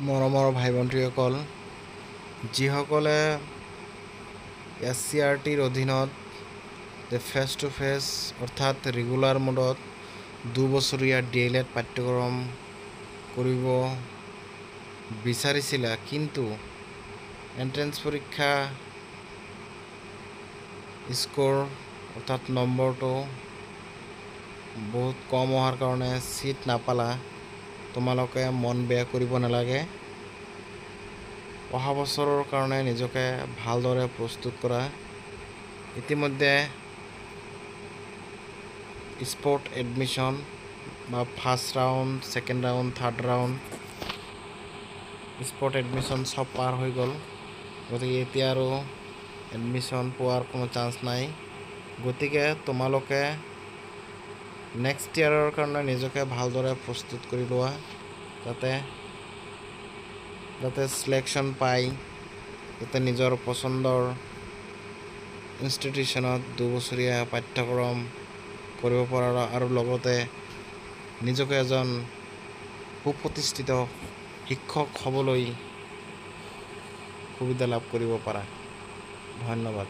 মৰমৰ ভাই ভণ্টীসকল, যিসকলে SCRTৰ অধীনত ফেচ টু ফেচ অৰ্থাৎ ৰেগুলাৰ মোডত 2 বছৰীয়া DLED পাঠ্যক্ৰম কৰিব বিচাৰিছিলা, কিন্তু এণ্ট্ৰেন্স পৰীক্ষা স্ক'ৰ অৰ্থাৎ নম্বৰটো বহুত কম হোৱাৰ কাৰণে চিট নাপালা। তোমালোকে মন বেয়া কৰিব নালাগে। অহা বছৰৰ কাৰণে নিজকে ভালদৰে প্ৰস্তুত কৰা। ইতিমধ্যে স্পৰ্ট এডমিশ্যন বা first round, second round, third round sport admission চব পাৰ হৈ গ'ল। গতিকে এতিয়া আৰু এডমিশ্যন পোৱাৰ কোনো চান্স নাই। গতিকে তোমালোকে নেক্সট ইয়াৰৰ কাৰণে নিজকে ভালদৰে প্ৰস্তুত কৰি লোৱা, যাতে চিলেকশ্যন পাই যাতে নিজৰ পচন্দৰ ইনষ্টিটিউশ্যনত 2 বছৰীয়া পাঠ্যক্ৰম কৰিব পৰা আৰু লগতে নিজকে এজন সুপ্ৰতিষ্ঠিত শিক্ষক হ'বলৈ সুবিধা লাভ কৰিব পাৰা। ধন্যবাদ।